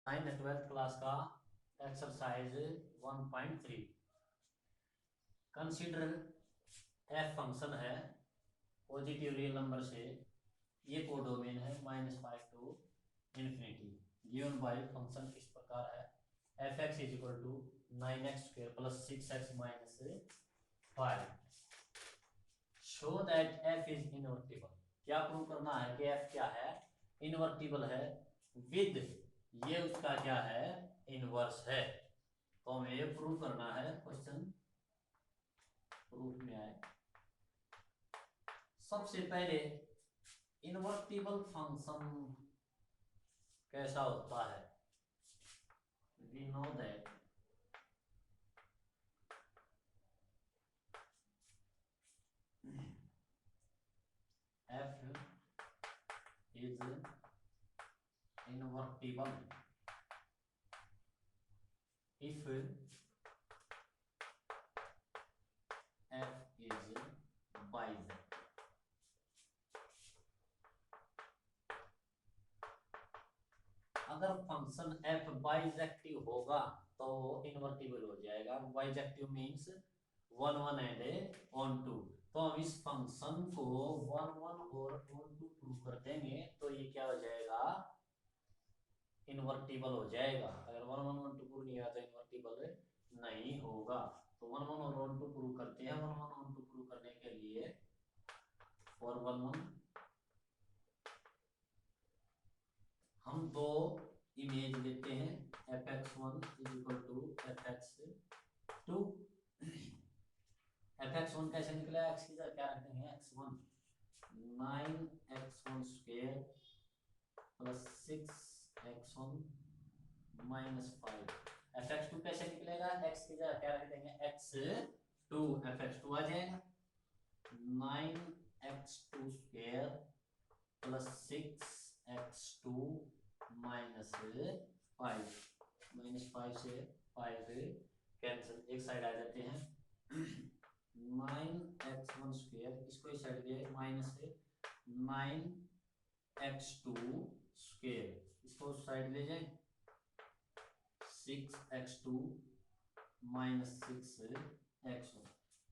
Nine 12th class का exercise 1.3। Consider F function है positive real number से, ये कोडोमेन है -5 to infinity. Given by function इस प्रकार है F X is equal to 9x² plus 6x minus 5। Show that F is invertible. क्या prove करना है कि एफ क्या है, इनवर्टिबल है विद ये उसका क्या है, इनवर्स है। तो हमें ये प्रूव करना है, क्वेश्चन प्रूफ में आए। सबसे पहले इनवर्टिबल फंक्शन कैसा होता है, we know that F is invertible if f is bisect। अगर फंक्शन f बाइजेक्टिव होगा तो इन्वर्टिबल हो जाएगा। Bijective means 1 1 and 1 2। तो हम इस फंक्शन को 1 1 और 1 2 प्रूव कर देंगे तो ये क्या हो जाएगा, इन्वर्टिबल हो जाएगा। अगर 1 1 1 2 प्रूव नहीं हुआ तो इन्वर्टिबल नहीं होगा। तो 1 1 और 1 2 प्रूव करते हैं। 1 1 1 2 प्रूव करने के लिए फॉर 1 1 हम दो इमेज लेते हैं, fx1 is equal to fx2। fx1 कैसे निकला, x की जगह क्या रखेंगे, x1 9x1 square plus 6x1 minus 5। fx2 कैसे निकलेगा, x की जगह क्या रख देंगे, x2, fx2 आ जाएगा 9x2 square plus 6x2 minus 5। -5 से 5 कैंसिल, एक साइड आ जाते हैं। 9x1 स्क्वायर, इसको इस साइड दिया माइनस 9x2 स्क्वायर, इसको उस साइड ले जाए 6x2 माइनस 6x1।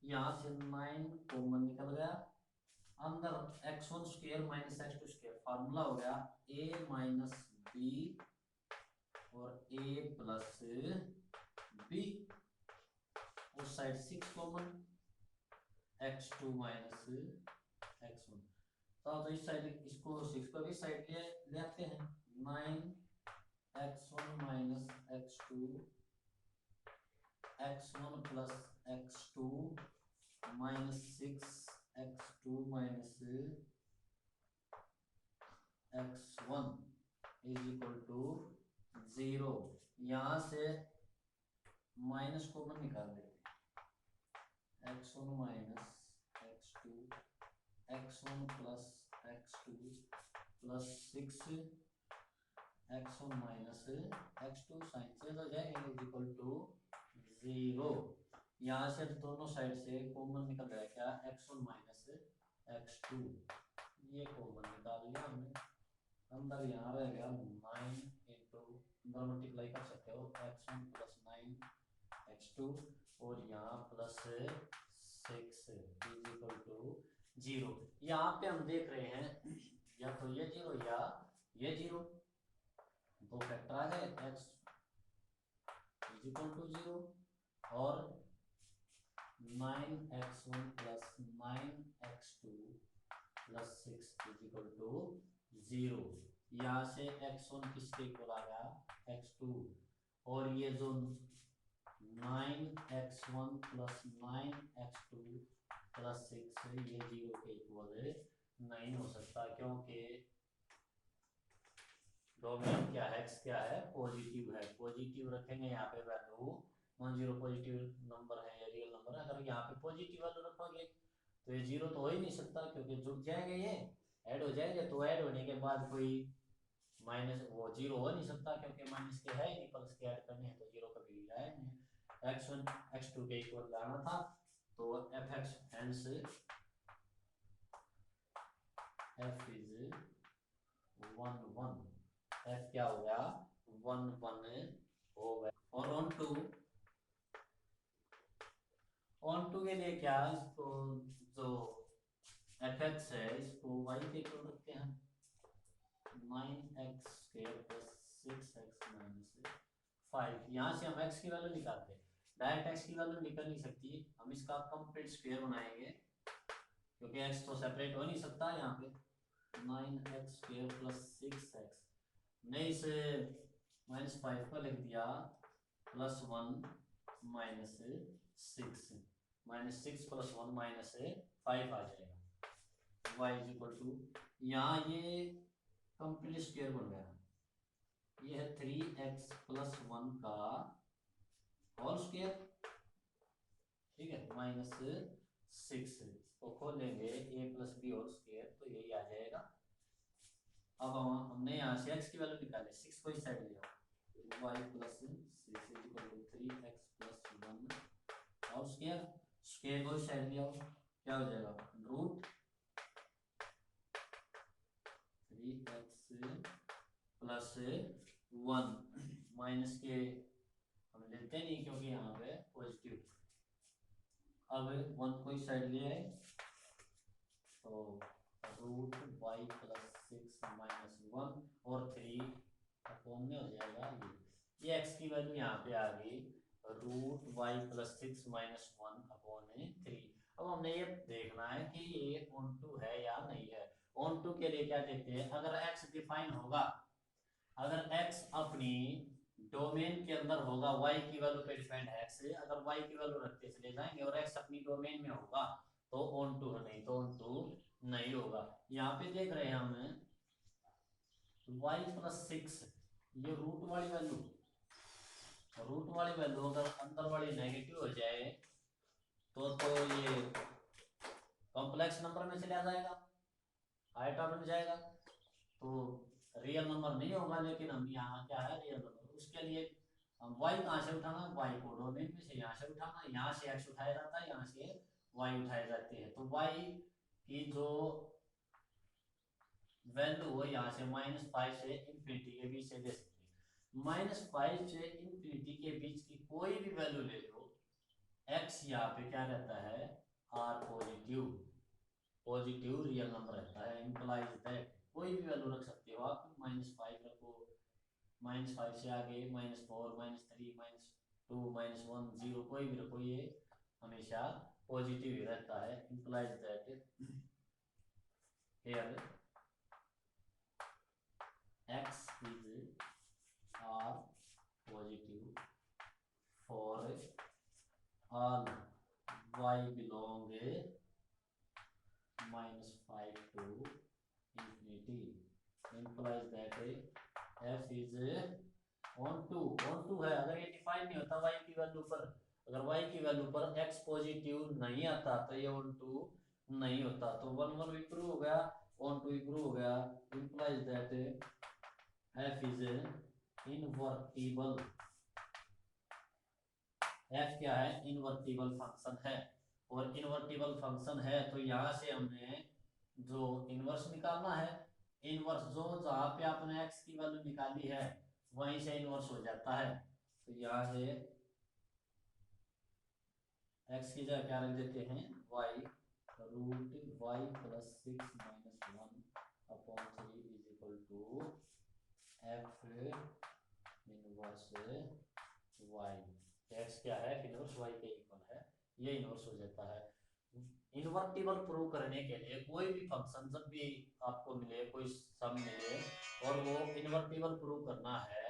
यहां से 9 कॉमन निकल गया, अंदर x1 square minus x2 square, formula हो गया a माइनस बी और a प्लस बी। उस side 6 common, x2 minus x1। तो इस साइड इसको 6 को भी साइड ले आते हैं, 9x1 minus x2 x1 plus x2 minus 6x2 minus x1 is equal to 0। यहां से माइनस कॉमन निकाल देते, x1 माइनस x2 x1 प्लस x2 प्लस 6x1 minus x2 sign change हो जाएगा इज इक्वल टू 0। यहाँ से दोनों साइड से कॉमन निकल रहा है क्या, x1 माइनस x2, ये कॉमन निकाल लिया हमने। अंदर यहाँ रहेगा 9 इंटू, अंदर मल्टीप्लाई कर सकते हो x1 प्लस 9x2 और यहाँ प्लस 6 इज इक्वल टू 0। यहाँ पे हम देख रहे हैं या तो ये 0 या ये 0, दो फैक्टर आ गए, x इज इक्वल टू 0 और 9x1 plus 9x2 plus 6 is equal to 0। यहाँ से x1 किसके इक्वल आ गया, x2, और ये जो 9x1 प्लस 9x2 प्लस 6 ये 0 के इक्वल नहीं हो सकता, क्योंकि डोमेन क्या है, x क्या है, पॉजिटिव है। पॉजिटिव रखेंगे यहाँ पे value, non zero positive number है या रियल नंबर है, अगर यहाँ पे पॉजिटिव वैल्यू रखोगे तो ये 0 तो हो ही नहीं सकता, क्योंकि जुड़ जाएंगे, ये ऐड हो जाएंगे। तो ऐड होने के बाद कोई माइनस, वो 0 हो नहीं सकता क्योंकि माइनस के है ही नहीं, प्लस के ऐड करने हैं तो 0 कभी आया नहीं। x1 x2 के इक्वल लाना था, तो fx hence f is 1 1, f क्या हो गया 1 1 हो गया। और ऑन टू के लिए क्या, इसको जो एफ एक्स है इसको वाई के इक्वल रखते हैं, 9x² + 6x - 5। यहाँ से हम x की वैल्यू निकालते हैं, डायरेक्ट x की वैल्यू निकल नहीं सकती, हम इसका कंप्लीट स्क्वायर बनाएंगे क्योंकि x तो सेपरेट हो नहीं सकता। यहाँ पे 9x² + 6x, हमने इसे -5 को लिख दिया, +1 - 6, -6 + 1 - 5 आ जाएगा। y = यहाँ ये कंप्लीट स्क्वायर बन गया, ये है 3x + 1 का होल स्क्वायर, ठीक है, -6 को खोलेंगे a + b होल स्क्वायर, तो यही आ जाएगा। अब हमने यहाँ से x की वैल्यू निकाले, 6 को इस साइड लिया, y + 6 = 3x + 1 whole square, square को इस साइड लिया, क्या हो जाएगा, रूट 3x + 1 माइनस के हम लेते नहीं क्योंकि यहाँ पे पॉजिटिव। अब 1 को इस साइड ले आए, तो रूट y + 6 - 1 और 3 अपॉन में हो जाएगा ये x की वैल्यू यहाँ पे आ गई, रूट y + 6 - 1/3। अब हमने ये देखना है कि ये ऑन टू है या नहीं है। ऑन टू के लिए क्या कहते हैं, अगर x डिफाइन होगा, अगर x अपनी डोमेन के अंदर होगा, y की वैल्यू पे डिपेंड है x, अगर y की वैल्यू रखते चले जाएंगे और x अपनी डोमेन में होगा तो ऑन टू है, नहीं तो ऑन टू नहीं होगा। यहाँ पे देख रहे हैं हम y + 6, ये रूट वाली वैल्यू अगर अंदर वाली नेगेटिव हो जाए तो ये कॉम्प्लेक्स नंबर में चला जाएगा, हायर ऑर्डर में जाएगा, तो रियल नंबर नहीं होगा। लेकिन हम यहाँ क्या है, रियल नंबर, उसके लिए हम y कहाँ से उठाना, y को डोमेन में से यहाँ से उठाना, यहाँ से x उठाया जाता है, यहाँ से y उठाए जाते हैं, तो y की जो वैल्यू हो यहाँ से -5 से इंफिनिटी के बीच से दे सकते हैं। -5 से इंफिनिटी के बीच की कोई भी वैल्यू ले लो, x यहाँ पे क्या रहता है, r पॉजिटिव रियल नंबर रहता है, इंप्लाइज दैट कोई भी वैल्यू रख सकते हो आप, -5 रखो, -5 से आगे -4 -3 -2 -1 0 कोई भी रखो, ये हमेशा पॉजिटिव ही रहता है, implies that here x is r positive for all y belong -5 to infinity, implies that f is on to है। अगर ये डिफाइन नहीं होता y की वैल्यू पर, अगर y की वैल्यू पर x पॉजिटिव नहीं आता तो ये ऑन टू नहीं होता। तो 1 1 भी प्रूव हो गया, ऑन टू भी प्रूव हो गया, implies that f is invertible. f क्या है, इनवर्टिबल फंक्शन है, और इनवर्टिबल फंक्शन है तो यहाँ से हमने जो इनवर्स निकालना है, इनवर्स जो जहाँ पे आपने x की वैल्यू निकाली है वहीं से इनवर्स हो जाता है। तो यहाँ से x की जगह क्या रख देते हैं, y, root y + 6 - 1/3 = f inverse y। x क्या है, इनवर्स y के इक्वल है, ये इनवर्स हो जाता है। इनवर्टिबल प्रूव करने के लिए कोई भी फंक्शन जब भी आपको मिले, कोई सम मिले और वो इनवर्टिबल प्रूव करना है,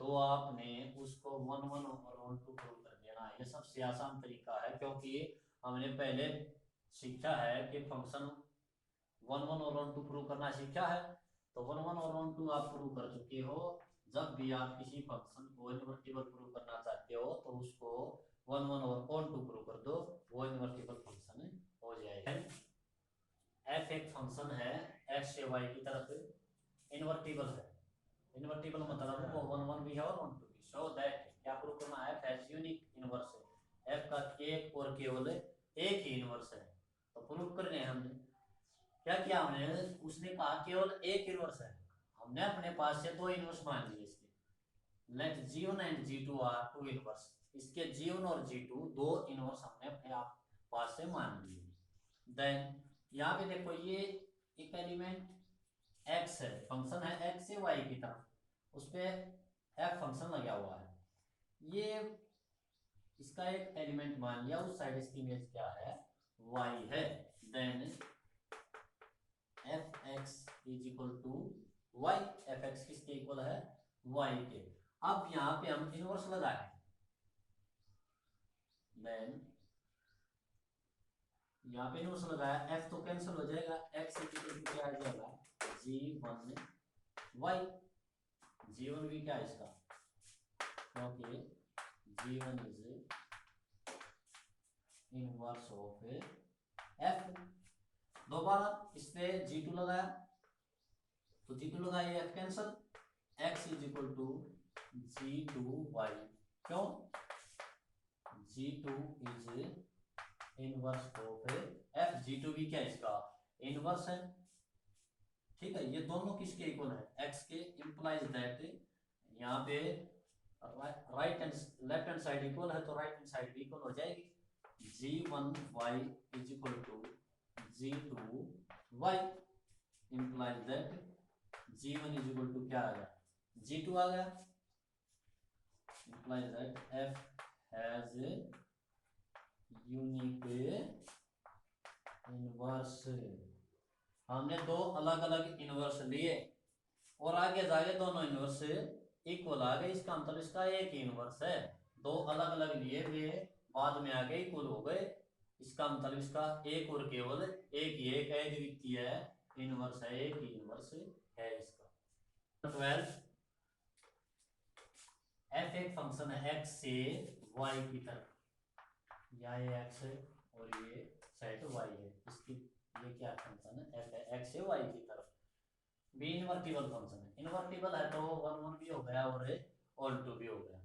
तो आपने उसको 1 1 और 1 2 प्रूव कर देना है। ये सबसे आसान तरीका है, क्योंकि हमने पहले सीखा है कि फंक्शन 1 1 और 1 2 प्रूव करना सीखा है, तो 1 1 और 1 2 आप प्रूव कर चुके हो। जब भी आप किसी फंक्शन को इनवर्टिबल प्रूव करना चाहते हो तो उसको 1 1 और 1 2 प्रूव कर दो, वो इनवर्टिबल फंक्शन हो जाएगा। f एक फंक्शन है x से y की तरफ इनवर्टिबल है, इनवर्टिबल मतलब वो 1 1 भी है और 1 2 भी। सो दैट क्या प्रूव करना है, f हैज यूनिक इनवर्स है, f का एक और केवल एक ही इनवर्स है। तो प्रूव करने हमने क्या किया, हमने उसने कहा केवल एक इनवर्स है, हमने अपने पास से 2 इनवर्स मान लिए इसके, let G1 and G2 are two inverse, इसके G1 और G2 दो इनवर्स हमने अपने आप पास से मान लिए। देन यहाँ पे देखो ये एक एलिमेंट x है, फंक्शन है x से y की तरफ, उस पे f फंक्शन लगा हुआ है, ये इसका एक एलिमेंट मान लिया, उस साइड इसकी इमेज क्या है, y है। Then fx is equal to y, fx किसके इक्वल है, y के। अब यहाँ पे हम इनवर्स लगाए, देन यहाँ पे इनवर्स लगाया, f तो कैंसिल हो जाएगा, x इज इक्वल टू क्या आ जाएगा, g1 y, g1 भी क्या है इसका, क्योंकि g1 is inverse of f। दोबारा इस पे G2 लगाया, तो G2 लगाइए, F cancel, X is equal to G2Y, क्यों, G2 is inverse of F, G2 भी क्या इसका इनवर्स है, ठीक है। ये दोनों किसके इक्वल है, X के, इंप्लाइज दैट यहाँ पे right and left hand side equal है, तो राइट हैंड साइड भी इक्वल हो जाएगी, G1Y is equal to G2Y, implies that G1 is equal to क्या आ गया, G2 आ गया, implies that F has a unique inverse। हमने दो अलग अलग इनवर्स लिए और आगे जाके दोनों इनवर्स इक्वल आ गए, इसका मतलब इसका एक ही इनवर्स है, दो अलग अलग लिए हुए बाद में आगे इक्वल हो गए, इसका मतलब इसका एक और केवल एक ही एक अद्वितीय इनवर्स है, एक ही इनवर्स है इसका। 12 f एक फंक्शन है x से y की तरफ, या ये x है और ये साइड y है, इसकी ये क्या फंक्शन है, f है x से y की तरफ, भी इनवर्टिबल फंक्शन है, इनवर्टिबल है तो 1 1 भी हो गया और ऑल 2 भी हो गया।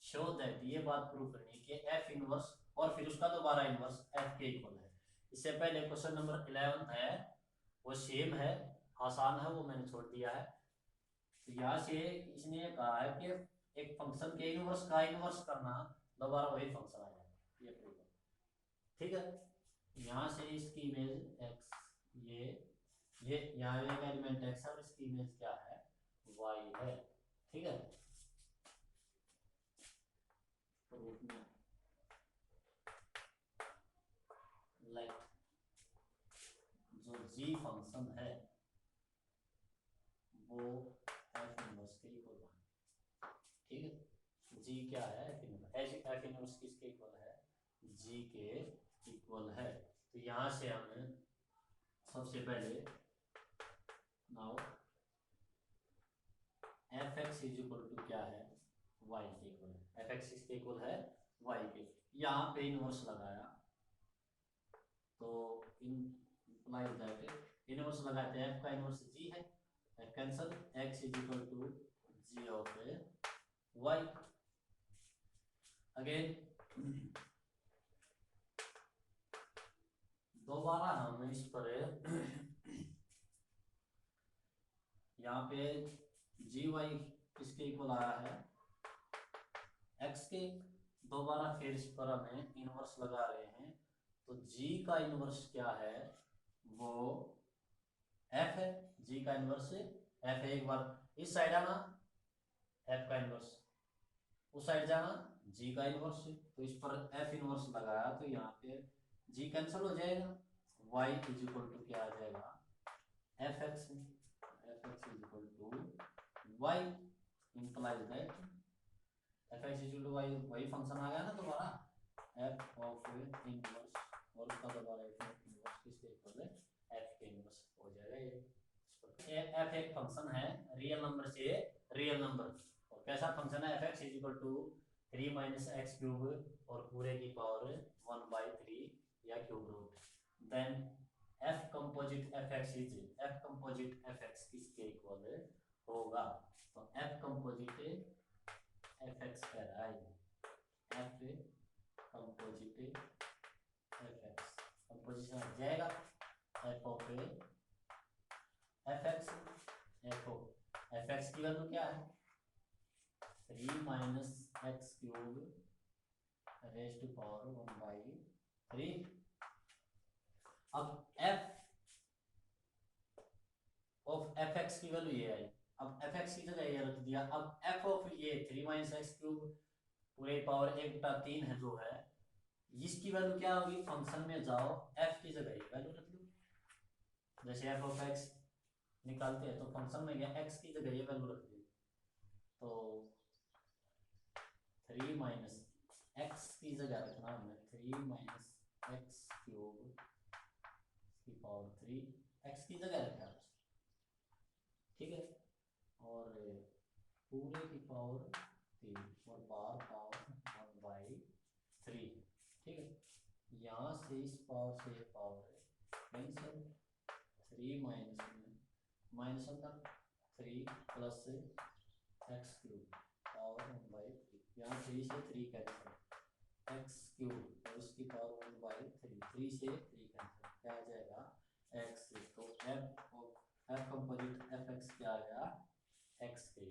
शो दैट, ये बात प्रूव करनी कि f इनवर्स और फिर उसका दोबारा इनवर्स f के इक्वल है। इससे पहले क्वेश्चन नंबर 11 है, वो सेम है, आसान है, वो मैंने छोड़ दिया है। तो यहाँ से इसने कहा है कि एक फंक्शन के इनवर्स का इनवर्स करना, दोबारा वही फंक्शन आ जाएगा, ये प्रूव है, ठीक है। यहाँ से इसकी इमेज x, ये यहाँ एक एलिमेंट x है और इसकी इमेज क्या है, y है, ठीक है। प्रूफ में लाइक जो g फंक्शन है वो f इनवर्स के इक्वल है, ठीक है। g क्या है, f इनवर्स किसके इक्वल है, g के इक्वल है। तो यहाँ से हमें सबसे पहले now fx is equal to क्या है, y के इक्वल है, fx किसके इक्वल है, y के। यहाँ पे इनवर्स लगाया तो इंप्लाइज दैट इनवर्स लगाते हैं, f का इनवर्स g है, f cancel, x is equal to g of y। Again दोबारा हम इस पर यहाँ पे GY किसके इक्वल आया है, x के, दोबारा फिर इस पर हमें इनवर्स लगा रहे हैं, तो g का इनवर्स क्या है, वो f है, g का इनवर्स f है। एक बार इस साइड आना, f का इनवर्स, उस साइड जाना, g का इनवर्स, तो इस पर f इनवर्स लगाया तो यहाँ पे g कैंसिल हो जाएगा, y इज इक्वल टू क्या आ जाएगा, fx is equal to y, implies that fx is equal to y, वही फंक्शन आ गया ना दोबारा, f ऑफ इनवर्स और उसका दोबारा f इनवर्स किसके इक्वल है, f के इनवर्स हो जाएगा ये। f एक फंक्शन है रियल नंबर से रियल नंबर, और कैसा फंक्शन है, fx is equal to 3 minus X cube और पूरे की पावर 1/3 या cube root. Then f composite fx is, f composite fx किसके इक्वल होगा, तो f कंपोजिट fx कह रहा है, f कंपोजिट fx, कंपोजिशन आ जाएगा f of fx, f of fx की वैल्यू क्या है 3 minus X cube raise to power 1/3। अब f ऑफ एफ एक्स की वैल्यू ये आई। अब एफ एक्स की जगह ये रख दिया। अब एफ ऑफ ये 3 माइनस एक्स क्यूब पूरे पावर 1/3 है जो है, इसकी वैल्यू क्या होगी? फंक्शन में जाओ, एफ की जगह ये वैल्यू रख दो। जैसे एफ ऑफ एक्स निकालते हैं तो फंक्शन में गया, एक्स की जगह ये वैल्यू रख दी, तो 3 माइनस एक्स की जगह रखना हमने 3 माइनस एक्स क्यूब की पावर 3 एक्स की जगह रखा, ठीक है। और पूरे की पावर 3 और बार पावर 1/3, ठीक है। यहाँ से इस पावर से पावर कैंसिल, 3 माइनस माइनस अंदर 3 प्लस एक्स क्यूब पावर 1/3, यहाँ 3 से 3 कैंसिल, एक्स क्यूब और इसकी पावर 1/3, 3 से 3 कैंसिल, क्या आ जाएगा? एक्स। तो एफ कंपोजिट एफ एक्स क्या आ गया? एक्स के